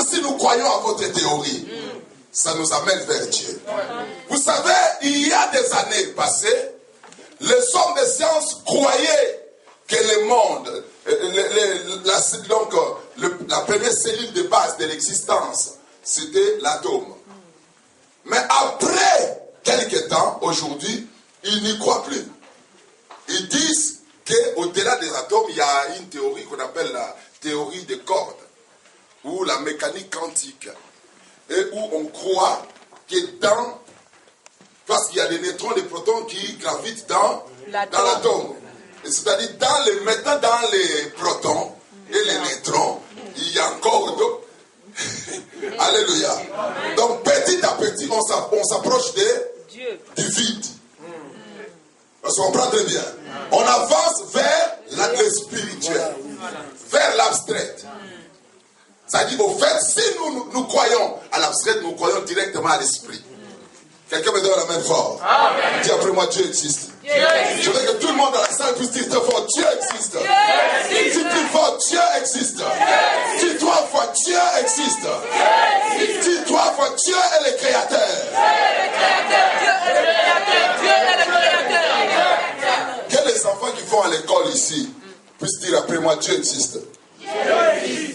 si nous croyons à votre théorie, ça nous amène vers Dieu. Vous savez, il y a des années passées, les hommes de science croyaient que le monde, la première cellule de base de l'existence, c'était l'atome. Mais après quelques temps, aujourd'hui, ils n'y croient plus. Ils disent qu'au-delà des atomes, il y a une théorie qu'on appelle la théorie des cordes, ou la mécanique quantique, et où on croit que parce qu'il y a des neutrons, des protons qui gravitent dans l'atome. C'est-à-dire, maintenant dans les protons et les neutrons, il y a encore d'autres. Alléluia. Donc petit à petit, on s'approche du vide. Parce qu'on comprend très bien. On avance vers le spirituel, vers l'abstrait. C'est-à-dire, au fait, si nous croyons à l'abstrait, nous croyons directement à l'esprit. Quelqu'un me donne la main fort. Dis après moi, Dieu existe. Je veux que tout le monde dans la salle puisse dire très fort, Dieu existe. Dis plus fort, Dieu existe. Dis trois fois, Dieu existe. Dis trois fois, Dieu est le créateur. Que les enfants qui vont à l'école ici puissent dire après moi, Dieu existe.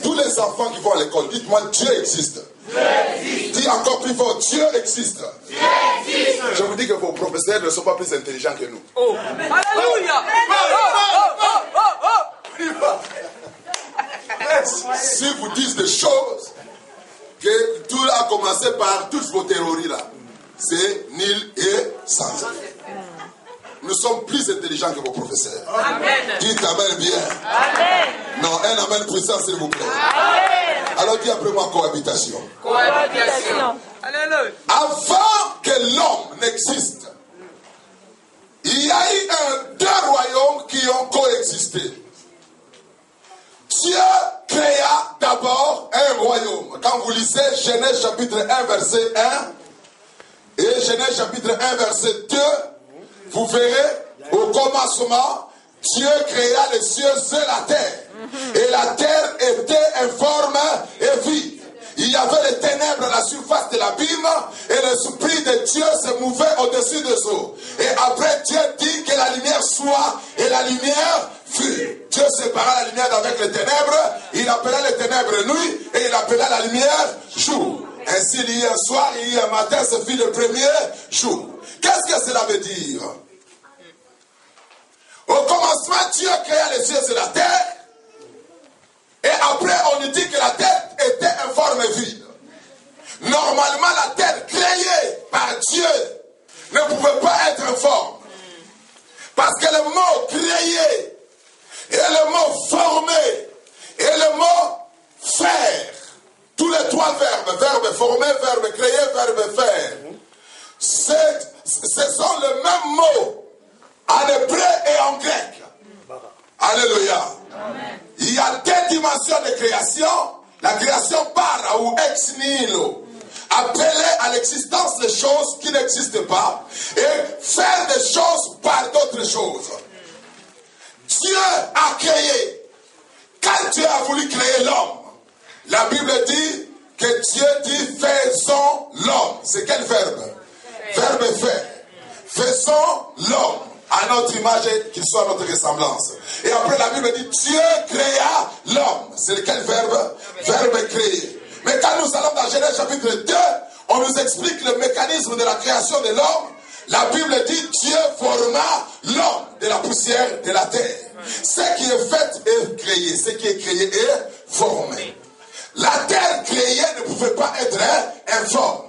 Tous les enfants qui vont à l'école, dites-moi, Dieu existe. Dis encore plus fort, Dieu existe. Je vous dis que vos professeurs ne sont pas plus intelligents que nous. Alléluia. Si vous dites des choses, que tout a commencé par toutes vos théories là, c'est nul et sans effet. Nous sommes plus intelligents que vos professeurs. Amen. Dites amen bien. Amen. Non, un amen puissant s'il vous plaît. Amen. Alors dis après moi cohabitation. Cohabitation. Alléluia. Avant que l'homme n'existe, il y a eu deux royaumes qui ont coexisté. Dieu créa d'abord un royaume. Quand vous lisez Genèse chapitre 1 verset 1 et Genèse chapitre 1 verset 2, vous verrez, au commencement, Dieu créa les cieux et la terre. Et la terre était informe et vide. Il y avait les ténèbres à la surface de l'abîme et l'esprit de Dieu se mouvait au-dessus des eaux. Et après, Dieu dit que la lumière soit et la lumière fut. Dieu sépara la lumière d'avec les ténèbres. Il appela les ténèbres nuit et il appela la lumière jour. Ainsi, il y a un soir, il y a un matin, ce fut le premier jour. Qu'est-ce que cela veut dire? Au commencement, Dieu créa les cieux et la terre. Et après, on nous dit que la terre était informe et vide. Normalement, la terre créée par Dieu ne pouvait pas être informe. Parce que le mot créé et le mot formé et le mot faire, tous les trois verbes, verbe former, verbe créer, verbe faire, ce sont le même mot en hébreu et en grec. Alléluia. Amen. Il y a deux dimensions de création. La création para ou ex nihilo, appeler à l'existence des choses qui n'existent pas et faire des choses par d'autres choses. Dieu a créé. Quand Dieu a voulu créer l'homme, la Bible dit que Dieu dit faisons l'homme. C'est quel verbe? Verbe faire. Faisons l'homme à notre image et qu'il soit notre ressemblance. Et après la Bible dit Dieu créa l'homme. C'est lequel verbe? Verbe créer. Mais quand nous allons dans Genèse chapitre 2, on nous explique le mécanisme de la création de l'homme. La Bible dit Dieu forma l'homme de la poussière de la terre. Ce qui est fait est créé. Ce qui est créé est formé. La terre créée ne pouvait pas être informe.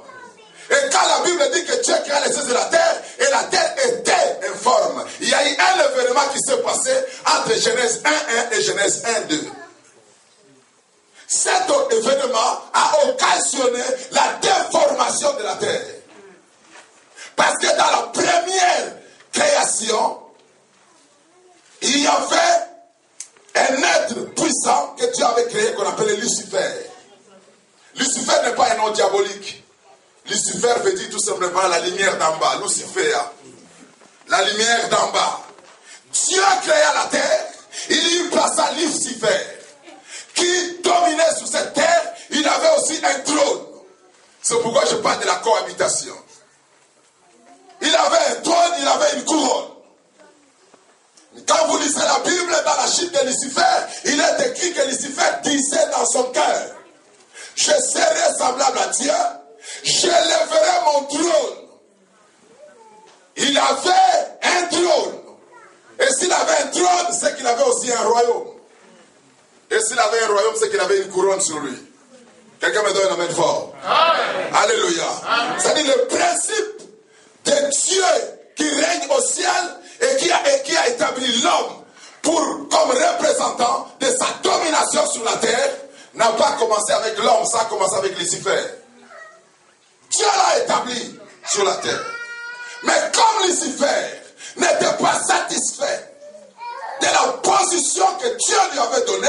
Et quand la Bible dit que Dieu créa les cieux et la terre était informe, il y a eu un événement qui s'est passé entre Genèse 1.1 et Genèse 1.2. Cet événement a occasionné la déformation de la terre. Parce que dans la première création, il y avait un être puissant que Dieu avait créé qu'on appelait Lucifer. Lucifer n'est pas un nom diabolique. Lucifer veut dire tout simplement la lumière d'en bas, Lucifer. La lumière d'en bas. Dieu créa la terre, il y plaça Lucifer, qui dominait sur cette terre. Il avait aussi un trône. C'est pourquoi je parle de la cohabitation. Il avait un trône, il avait une couronne. Quand vous lisez la Bible, dans la chute de Lucifer, il est écrit que Lucifer disait dans son cœur, je serai semblable à Dieu, je lèverai mon trône. Il avait un trône. Et s'il avait un trône, c'est qu'il avait aussi un royaume. Et s'il avait un royaume, c'est qu'il avait une couronne sur lui. Quelqu'un me donne un amen fort. Amen. Alléluia. C'est-à-dire le principe de Dieu qui règne au ciel et qui a établi l'homme comme représentant de sa domination sur la terre n'a pas commencé avec l'homme, ça a commencé avec Lucifer. Dieu l'a établi sur la terre. Mais comme Lucifer n'était pas satisfait de la position que Dieu lui avait donnée,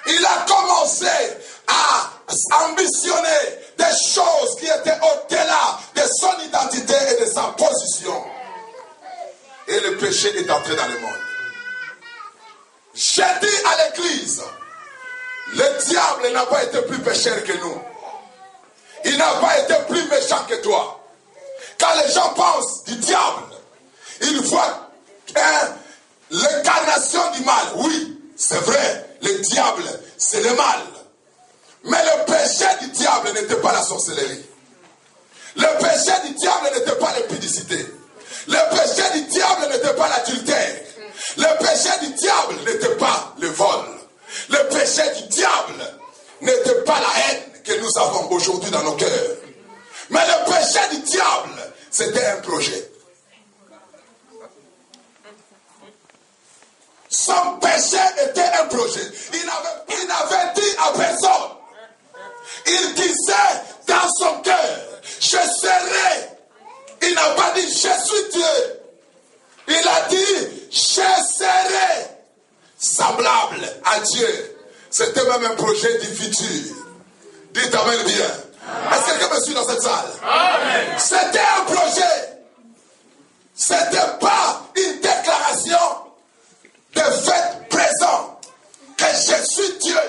il a commencé à ambitionner des choses qui étaient au-delà de son identité et de sa position. Et le péché est entré dans le monde. J'ai dit à l'église, le diable n'a pas été plus pécheur que nous. Il n'a pas été plus méchant que toi. Quand les gens pensent du diable, ils voient l'incarnation du mal. Oui, c'est vrai, le diable, c'est le mal. Mais le péché du diable n'était pas la sorcellerie. Le péché du diable n'était pas l'impudicité. Le péché du diable n'était pas l'adultère. Le péché du diable n'était pas le vol. Le péché du diable n'était pas la haine que nous avons aujourd'hui dans nos cœurs. Mais le péché du diable, c'était un projet. Son péché était un projet. Il n'avait dit à personne. Il disait dans son cœur, je serai. Il n'a pas dit, je suis Dieu. Il a dit, je serai semblable à Dieu. C'était même un projet du futur. Dites amen bien. Est-ce que quelqu'un me suit dans cette salle? Amen. C'était un projet. C'était pas une déclaration de fait présent. Que je suis Dieu.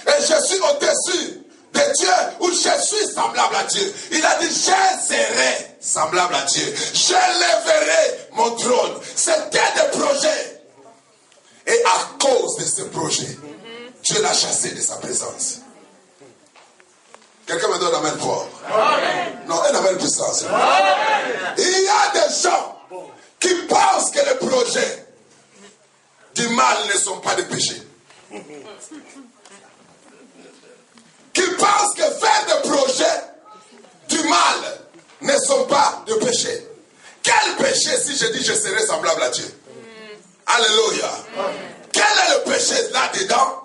Et je suis au-dessus de Dieu. Ou je suis semblable à Dieu. Il a dit, je serai semblable à Dieu. Je lèverai mon trône. C'était des projets. Et à cause de ce projet, Dieu l'a chassé de sa présence. Quelqu'un me donne un amen fort. Amen. Non, un amen puissant. Il y a des gens qui pensent que les projets du mal ne sont pas des péchés. Qui pensent que faire des projets du mal ne sont pas de péchés. Quel péché si je dis je serai semblable à Dieu? Alléluia. Quel est le péché là-dedans?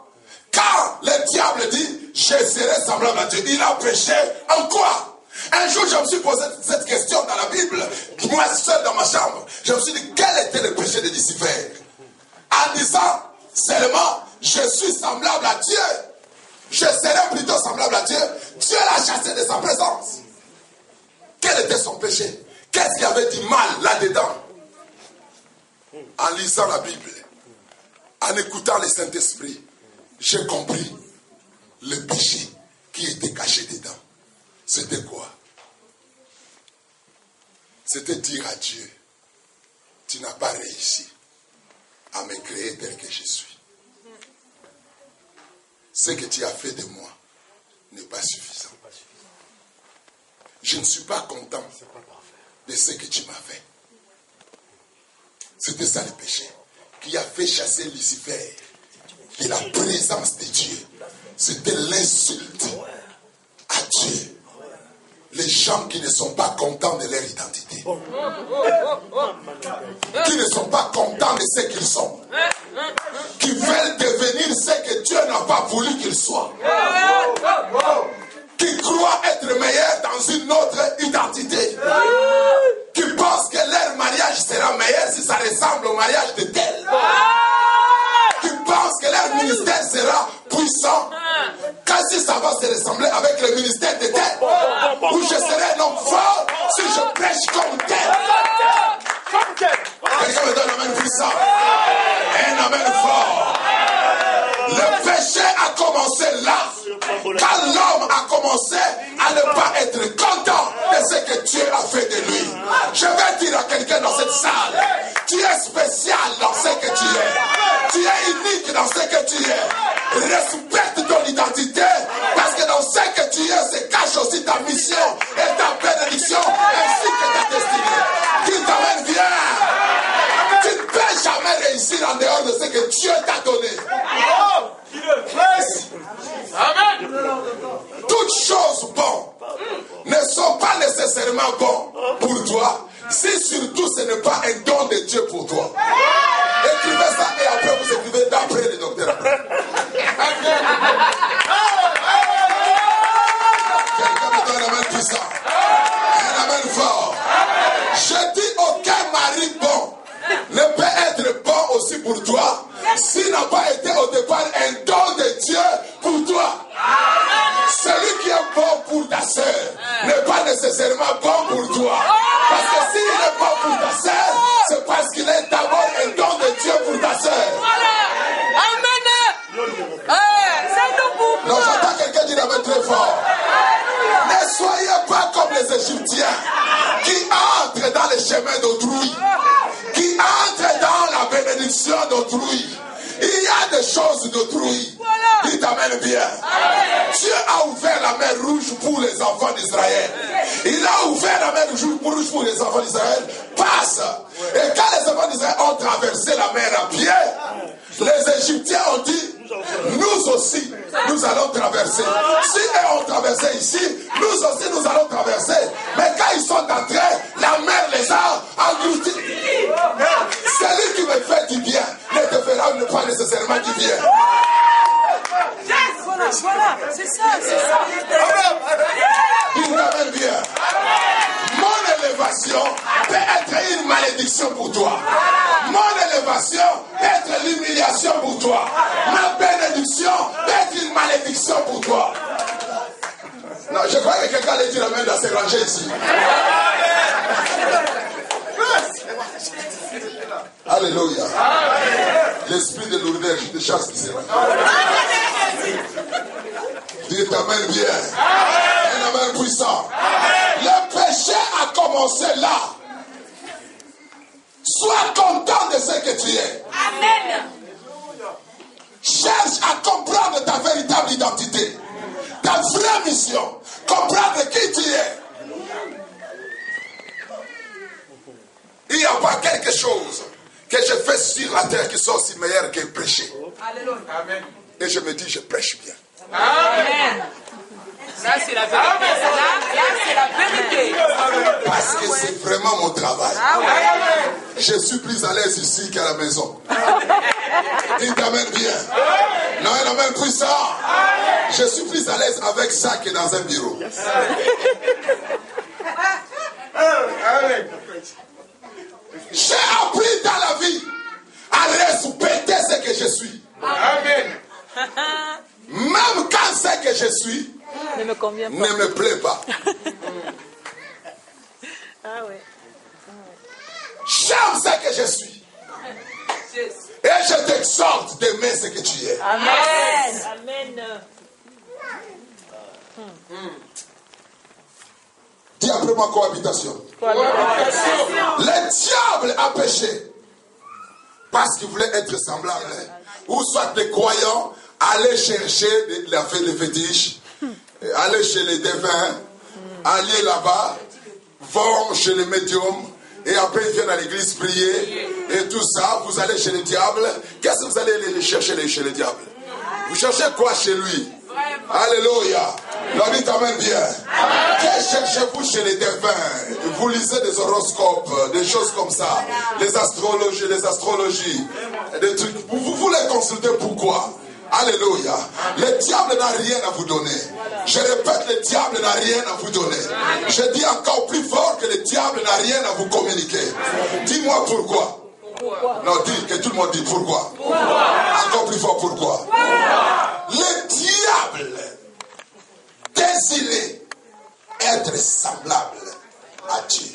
Quand le diable dit, je serai semblable à Dieu, il a péché en quoi? Un jour, je me suis posé cette question dans la Bible, moi seul dans ma chambre. Je me suis dit, quel était le péché de Lucifer? En disant seulement, je suis semblable à Dieu, je serai plutôt semblable à Dieu, Dieu l'a chassé de sa présence. Quel était son péché? Qu'est-ce qu'il y avait du mal là-dedans? En lisant la Bible, en écoutant le Saint-Esprit, j'ai compris le péché qui était caché dedans. C'était quoi? C'était dire à Dieu, tu n'as pas réussi à me créer tel que je suis. Ce que tu as fait de moi n'est pas suffisant. Je ne suis pas content de ce que tu m'as fait. C'était ça le péché qui a fait chasser Lucifer de la présence de Dieu. C'était l'insulte à Dieu. Les gens qui ne sont pas contents de leur identité, qui ne sont pas contents de ce qu'ils sont, qui veulent devenir ce que Dieu n'a pas voulu qu'ils soient, qui croient être meilleurs dans une autre identité, qui pensent que leur mariage sera meilleur si ça ressemble au mariage de tel, qui pensent que leur ministère sera puissant quand si ça va se ressembler avec le ministère de tel, où je serai un homme fort si je prêche comme tel. Quelqu'un me donne un amen puissant. Un amen fort. Le péché a commencé là. Quand l'homme a commencé à ne pas être content de ce que Dieu a fait de lui. Je vais dire à quelqu'un dans cette salle, tu es spécial dans ce que tu es. Tu es unique dans ce que tu es. Respecte ton identité, parce que dans ce que tu es, se cache aussi ta mission et ta bénédiction, ainsi que ta destinée. Tu t'amènes bien. Tu ne peux jamais réussir en dehors de ce que Dieu t'a donné. Amen. Toutes choses bonnes ne sont pas nécessairement bonnes pour toi, si surtout ce n'est pas un don de Dieu pour toi. Écrivez ça et après vous écrivez d'après le docteur. Quelqu'un me donne un amen puissant. Un amen fort. Je dis aucun mari bon ne peut être bon aussi pour toi s'il n'a pas été au départ un don de Dieu pour toi. Celui qui est bon pour ta sœur n'est pas nécessairement bon pour toi. Parce que s'il est bon pour ta sœur, c'est parce qu'il est d'abord un don de Dieu pour ta sœur. Amen. C'est Non, j'entends quelqu'un dire amen très fort. Ne soyez pas comme les Égyptiens qui entrent dans les chemins d'autrui, qui entrent dans la bénédiction d'autrui. Il y a des choses d'autrui. Il t'amène bien. Dieu a ouvert la mer rouge pour les enfants d'Israël. Il a ouvert la mer rouge pour les enfants d'Israël. Passe. Et quand les enfants d'Israël ont traversé la mer à pied, les Égyptiens ont dit, nous aussi, nous allons traverser. Si eux ont traversé ici, nous aussi, nous allons traverser. Mais quand ils sont entrés, la mer les a engloutis. Celui qui me fait du bien ne te fera pas nécessairement du bien. Voilà, c'est ça. Il t'amène bien. Mon élévation peut être une malédiction pour toi. Mon élévation peut être l'humiliation pour toi. Ma bénédiction peut être une malédiction pour toi. Non, je crois que quelqu'un allait dire amen dans ces rangées ici. Alléluia. L'esprit de lourdeur, je te chasse ici. Dieu t'amène bien. Un amen puissant. Le péché a commencé là. Sois content de ce que tu es. Amen. Cherche à comprendre ta véritable identité. Ta vraie mission. Comprendre qui tu es. Il n'y a pas quelque chose que je fais sur la terre qui soit aussi meilleur que prêcher. Alléluia. Amen. Et je me dis, je prêche bien. Amen. Ça, c'est la vérité. Là, c'est la vérité. Parce que c'est vraiment mon travail. Je suis plus à l'aise ici qu'à la maison. Il t'amène bien. Non, il amène puissant. Je suis plus à l'aise avec ça que dans un bureau. J'ai appris dans la vie à respecter ce que je suis. Amen. Même quand ce que je suis ne me convient pas. ne me plaît pas. Ah ouais. J'aime ce que je suis. Et je t'exhorte d'aimer ce que tu es. Amen. Amen. Dis après moi cohabitation. Le diable a péché parce qu'il voulait être semblable. Ou soit des croyants, aller chercher les fétiches, aller chez les devins, aller là-bas, vont chez les médiums, et après ils viennent à l'église prier, et tout ça, vous allez chez le diable. Qu'est-ce que vous allez aller chercher chez le diable? Vous cherchez quoi chez lui? Alléluia. L'homme t'amène bien. Que cherchez-vous chez les devins? Vous lisez des horoscopes, des choses comme ça, les astrologies, des trucs. Vous voulez consulter pourquoi? Alléluia. Le diable n'a rien à vous donner. Je répète, le diable n'a rien à vous donner. Je dis encore plus fort que le diable n'a rien à vous communiquer. Dis-moi pourquoi. Non, dis, que tout le monde dit pourquoi. Encore plus fort pourquoi. Le diable désirait être semblable à Dieu.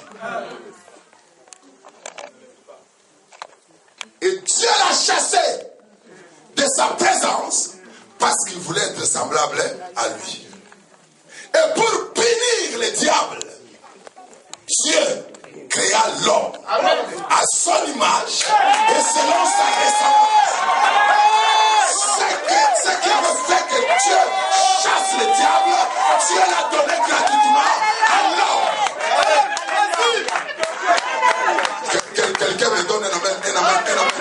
Et Dieu l'a chassé de sa présence parce qu'il voulait être semblable à lui. Et pour punir le diable, Dieu créa l'homme à son image et selon sa ressemblance. Ce qui avait fait que Dieu chasse le diable, Dieu l'a donné gratuitement à l'homme. Quelqu'un me donne un amen, un amen, un amen.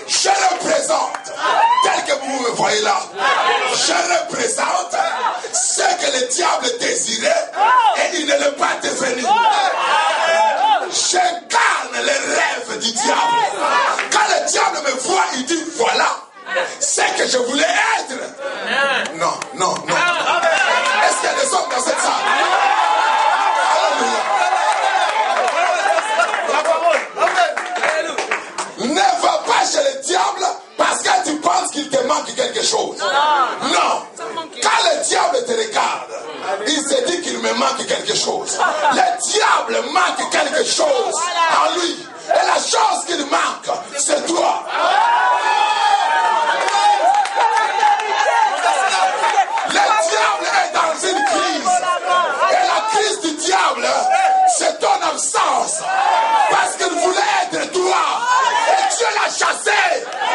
Je représente, tel que vous me voyez là, je représente ce que le diable désirait et il ne l'est pas devenu. J'incarne les rêves du diable. Quand le diable me voit, il dit voilà ce que je voulais être. Non, non, non. Est-ce qu'il y a des hommes dans cette salle? Alléluia. Ne va pas chez le diable parce que tu penses qu'il te manque quelque chose. Non. Quand le diable te regarde, il se dit qu'il me manque quelque chose. Le diable manque quelque chose en lui. Et la chose qu'il manque, c'est toi. Le diable est dans une crise. Et la crise du diable, c'est ton absence. Parce qu'il voulait être toi. Et Dieu l'a chassé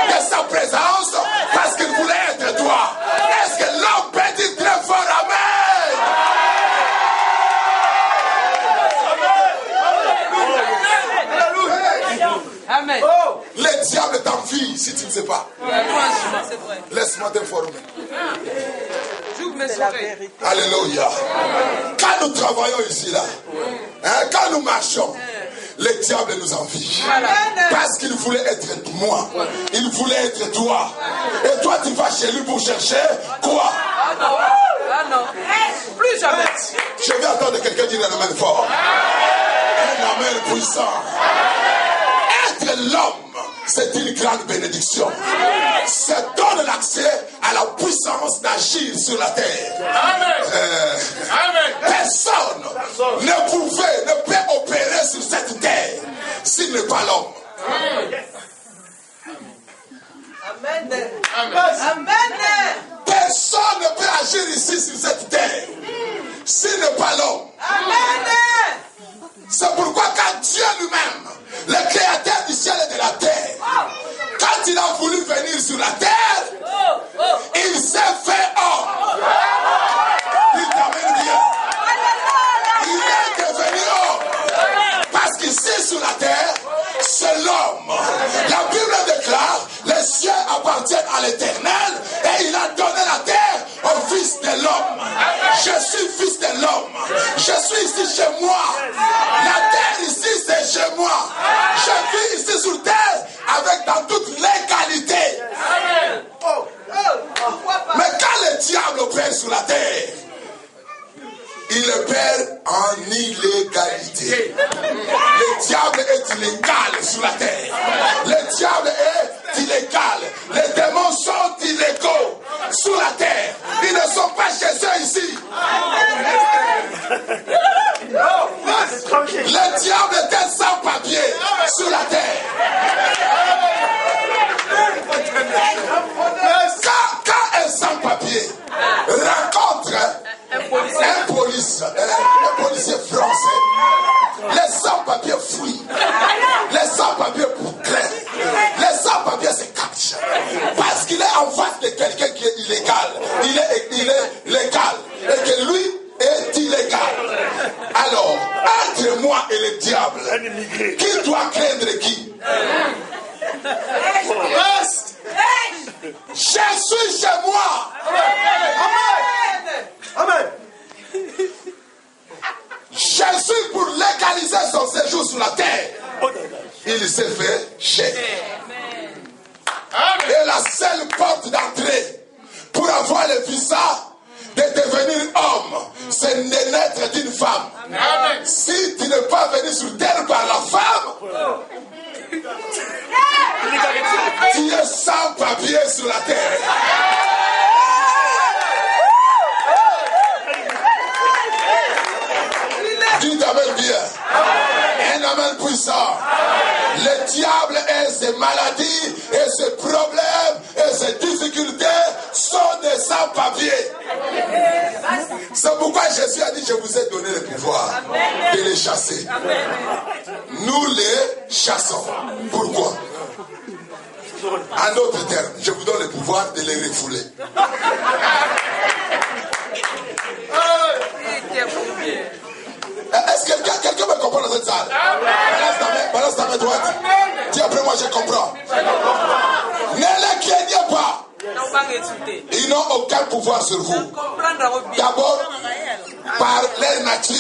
de sa présence parce qu'il voulait être toi. Est-ce que l'homme peut dire très fort amen? Amen. Le diable t'envie si tu ne sais pas. Laisse-moi t'informer. Alléluia. Quand nous travaillons ici, là, quand nous marchons, le diable nous envie. Parce qu'il voulait être moi. Il voulait être toi. Et toi, tu vas chez lui pour chercher quoi? Ah non. Plus jamais. Je vais attendre quelqu'un dire un amen fort. Un amen puissant. Être l'homme, c'est une grande bénédiction. Ça donne l'accès à la puissance d'agir sur la terre. Personne ne peut opérer sur cette terre s'il n'est pas l'homme. Personne ne peut agir ici sur cette terre s'il n'est pas l'homme. C'est pourquoi quand Dieu lui-même, le créateur du ciel et de la terre, quand il a voulu venir sur la terre, il s'est fait homme. Il t'amène bien. Il est devenu homme. Parce qu'ici sur la terre, c'est l'homme. La Bible déclare, les cieux appartiennent à l'Éternel et il a donné la terre au Fils de l'homme. Je suis fils de l'homme. Je suis ici chez moi. La terre ici, c'est chez moi. Je vis ici sur terre avec dans toute l'égalité. Mais quand le diable opère sur la terre, il opère en illégalité. Le diable est illégal sur la terre. Le diable est illégal. Les démons sont illégaux sur la terre. Ils ne sont pas chez eux ici. Le diable est sans papier sur la terre. Quand un sans papier rencontre un policier français, les sans-papiers fuient. Les sans-papiers crèvent. Les sans-papiers se cachent. Parce qu'il est en face de quelqu'un qui est illégal. Il est légal. Et que lui est illégal. Alors, entre moi et le diable, qui doit craindre qui? Je suis chez moi. Amen. Je suis pour légaliser son séjour sur la terre. Il s'est fait chef. Et la seule porte d'entrée pour avoir le visa de devenir homme, c'est de naître d'une femme. Amen. Si tu n'es pas venu sur terre par la femme, tu es sans papier sur la terre. Dites amen bien. Un amen puissant. Le diable ces maladies et ces problèmes et ces difficultés sont des sans-papiers. C'est pourquoi Jésus a dit, je vous ai donné le pouvoir de les chasser. Nous les chassons. Pourquoi? En d'autres termes, je vous donne le pouvoir de les refouler. Est-ce que quelqu'un me comprend dans cette salle? Balance ta main droite. Dis après moi, je comprends. Ne les craignez pas. Ils n'ont aucun pouvoir sur vous. D'abord, par leur nature,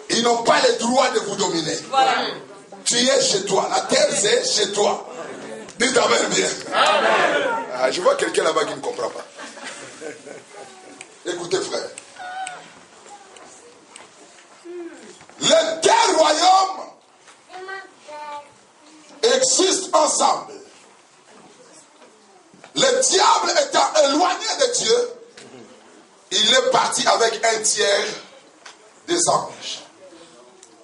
ils n'ont pas le droit de vous dominer. Tu es chez toi. La terre, c'est chez toi. Dites amen bien. Ah, je vois quelqu'un là-bas qui ne comprend pas. Écoutez, frère. Les deux royaumes existent ensemble. Le diable étant éloigné de Dieu, il est parti avec un tiers des anges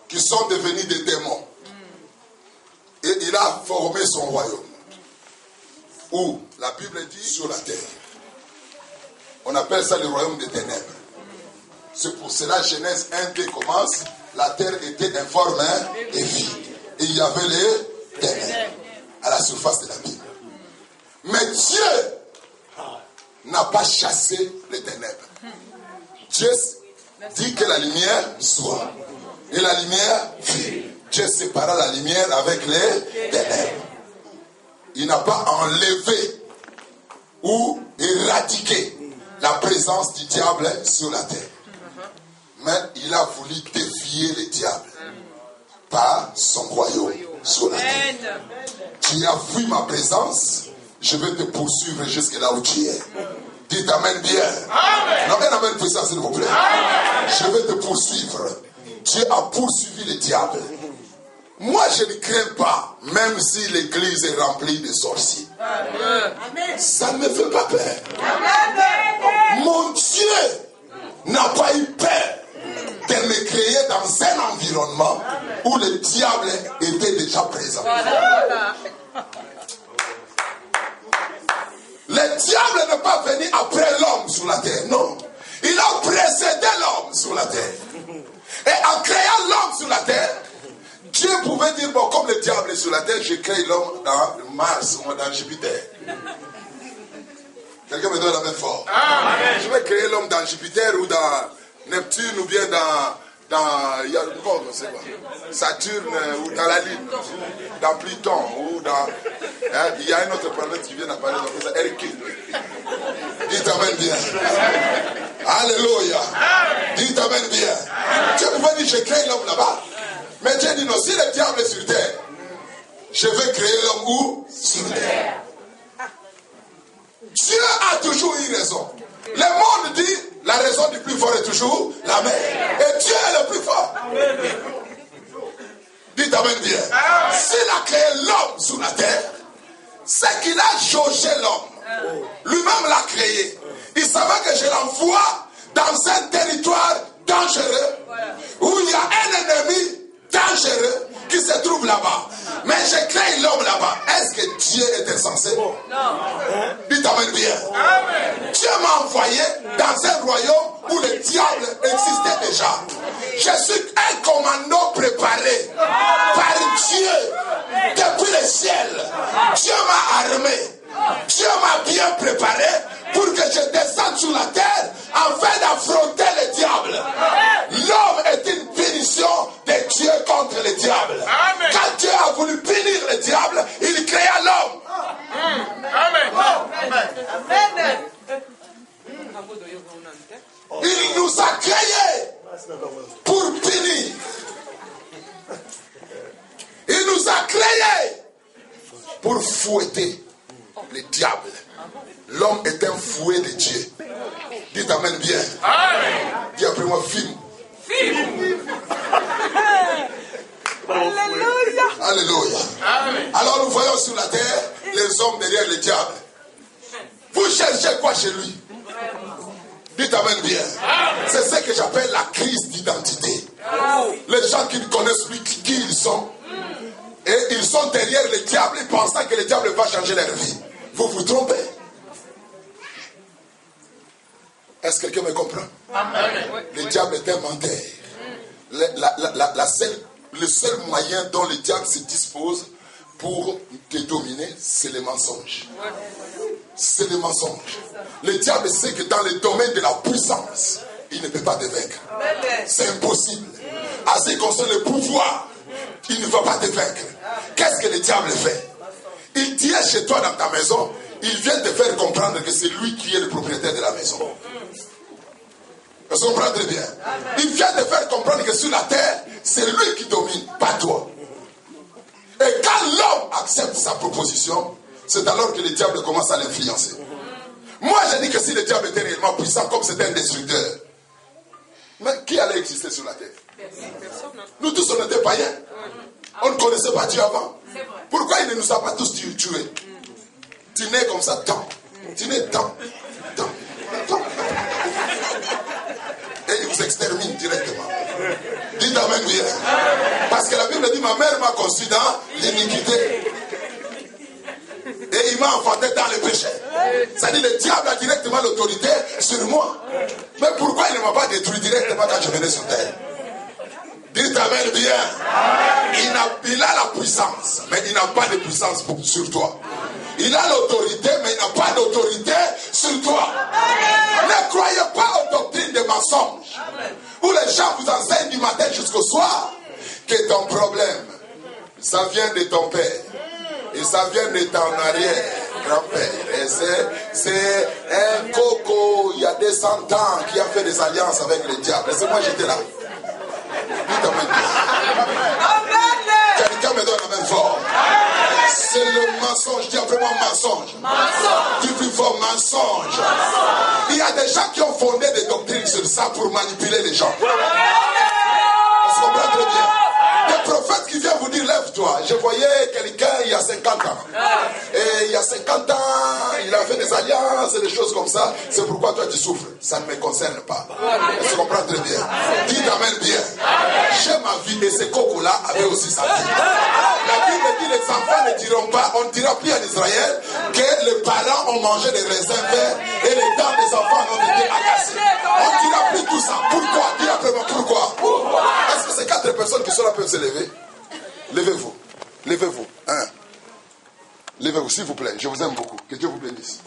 qui sont devenus des démons. Et il a formé son royaume. Où la Bible dit sur la terre. On appelle ça le royaume des ténèbres. C'est pour cela Genèse 1 commence. La terre était informe et vide. Et il y avait les ténèbres à la surface de la Bible. Mais Dieu n'a pas chassé les ténèbres. Dieu dit que la lumière soit. Et la lumière fut. Dieu sépara la lumière avec les ténèbres. Il n'a pas enlevé ou éradiqué la présence du diable sur la terre. Mais il a voulu défier le diable par son royaume sur la terre. Tu as fui ma présence, je vais te poursuivre jusque là où tu es. Dites amen bien. Amen. Non, un amen puissant s'il vous plaît. Amen. Je vais te poursuivre. Dieu a poursuivi le diable. Moi je ne crains pas, même si l'église est remplie de sorciers. Amen. Ça ne me fait pas peur. Amen. Mon Dieu n'a pas eu peur de me créer dans un environnement où le diable était déjà présent. Le diable n'est pas venu après l'homme sur la terre, non. Il a précédé l'homme sur la terre. Et en créant l'homme sur la terre, Dieu pouvait dire, bon, comme le diable est sur la terre, je crée l'homme dans Mars ou dans Jupiter. Quelqu'un me donne la main fort. Amen. Je vais créer l'homme dans Jupiter ou dans Neptune ou bien dans Saturne ou dans la Lune, dans Pluton ou dans... il y a une autre planète qui vient d'apparaître, donc c'est Hercule. Dites amen bien. Alléluia. Dites amen bien. Dieu pouvait dire, je crée l'homme là-bas. Mais Dieu dit non, si le diable est sur terre, je vais créer l'homme où? Sur terre. Dieu a toujours eu raison. Le monde dit, la raison du plus fort est toujours la mer. Et Dieu est le plus fort. Dites amen bien. S'il a créé l'homme sur la terre, c'est qu'il a jaugé l'homme. Lui-même l'a créé. Il savait que je l'envoie dans un territoire dangereux, où il y a un ennemi dangereux qui se trouve là-bas. Mais j'ai créé l'homme là-bas. Est-ce que Dieu est insensé? Non. Dites amen bien. Amen. Dieu m'a envoyé dans un royaume où le diable existait déjà. Je suis un commando préparé par Dieu depuis le ciel. Dieu m'a armé. Dieu m'a bien préparé pour que je descende sur la terre afin d'affronter le diable. L'homme est une punition de Dieu contre le diable. Amen. Quand Dieu a voulu punir le diable, il créa l'homme. Amen. Amen. Il nous a créés pour punir. Il nous a créés pour fouetter le diable. L'homme est un fouet de Dieu. Dites amen bien. Amen. Dis après moi, film. Alléluia. Alléluia. Amen. Alors nous voyons sur la terre les hommes derrière le diable. Vous cherchez quoi chez lui? Dites amen bien. C'est ce que j'appelle la crise d'identité. Les gens qui ne connaissent plus qui ils sont. Et ils sont derrière le diable, pensant que le diable va changer leur vie. Vous vous trompez. Est-ce que quelqu'un me comprend? Le diable est un menteur. Le seul moyen dont le diable se dispose pour te dominer, c'est le mensonge. C'est le mensonge. Le diable sait que dans le domaine de la puissance, il ne peut pas te vaincre. C'est impossible. À ce qui concerne le pouvoir, il ne va pas te vaincre. Qu'est-ce que le diable fait? Il tient chez toi dans ta maison, il vient te faire comprendre que c'est lui qui est le propriétaire de la maison. Vous comprenez très bien. Il vient te faire comprendre que sur la terre, c'est lui qui domine, pas toi. Et quand l'homme accepte sa proposition, c'est alors que le diable commence à l'influencer. Moi, je dis que si le diable était réellement puissant, comme c'était un destructeur, mais qui allait exister sur la terre? Nous tous, on était païens. On ne connaissait pas Dieu avant. Pourquoi il ne nous a pas tous tués? Tu nais comme ça, tant. Tu nais tant. Et il vous extermine directement. Dites amen bien. Parce que la Bible dit, ma mère m'a conçu dans l'iniquité. Et il m'a enfanté dans le péché. Ça dit, le diable a directement l'autorité sur moi. Mais pourquoi il ne m'a pas détruit directement quand je venais sur terre? Dites amen bien. Il a la puissance, mais il n'a pas de puissance sur toi. Il a l'autorité, mais il n'a pas d'autorité sur toi. Ne croyez pas aux doctrines des mensonges, où les gens vous enseignent du matin jusqu'au soir que ton problème, ça vient de ton père. Et ça vient de ton arrière-grand-père. Et c'est un coco, il y a des 100 ans, qui a fait des alliances avec le diable. Et c'est moi, j'étais là. Dites amen. Quelqu'un me donne la même fort. C'est le mensonge, dis vraiment mensonge. Du plus fort mensonge. Il y a des gens qui ont fondé des doctrines sur ça pour manipuler les gens. Vous comprenez très bien. Des prophètes qui viennent vous dire lève-toi. Je voyais quelqu'un il y a 50 ans. Et il y a 50 ans, il a fait des alliances et des choses comme ça. C'est pourquoi toi tu souffres. Ça ne me concerne pas. Tu comprends très bien. Dites amen bien. J'ai ma vie et ces cocos-là avaient aussi sa vie. La Bible dit les enfants ne diront pas, on ne dira plus en Israël que les parents ont mangé des raisins verts et les dents des enfants ont été agacées. On ne dira plus tout ça. Pourquoi? Dis après moi pourquoi. Est-ce que ces 4 personnes qui sont là peuvent se lever? Levez-vous. Levez-vous. Hein? Levez-vous, s'il vous plaît. Je vous aime beaucoup. Que Dieu vous bénisse.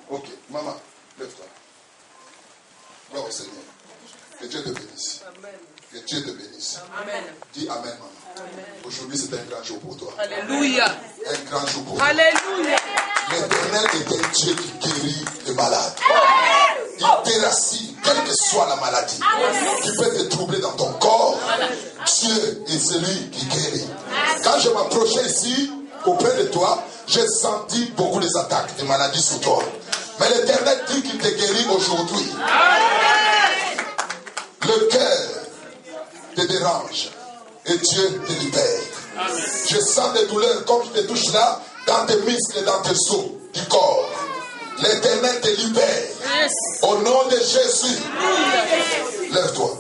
Ok. Maman, lève-toi. Gloire au Seigneur. Que Dieu te bénisse. Que Dieu te bénisse. Amen. Dis amen, maman. Aujourd'hui, c'est un grand jour pour toi. Alléluia. Un grand jour pour toi. Alléluia. L'Éternel est un Dieu qui guérit les malades. Il déracine, quelle que soit la maladie qui peut te troubler dans ton corps. Dieu est celui qui guérit. Quand je m'approchais ici, auprès de toi, j'ai senti beaucoup des attaques, des maladies sur toi. Mais l'Éternel dit qu'il te guérit aujourd'hui. Le cœur te dérange et Dieu te libère. Je sens des douleurs comme je te touche là, dans tes muscles, dans tes os du corps. L'Éternel te libère. Au nom de Jésus. Lève-toi.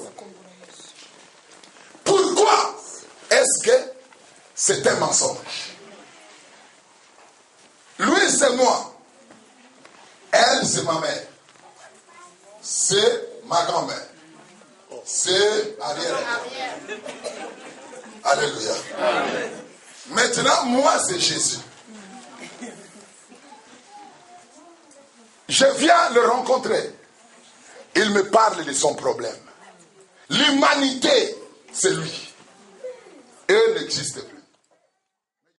Pourquoi est-ce que c'est un mensonge? Lui, c'est moi. Elle, c'est ma mère. C'est ma grand-mère. C'est arrière. Alléluia. Maintenant, moi, c'est Jésus. Je viens le rencontrer. Il me parle de son problème. L'humanité, c'est lui. Et elle n'existe plus.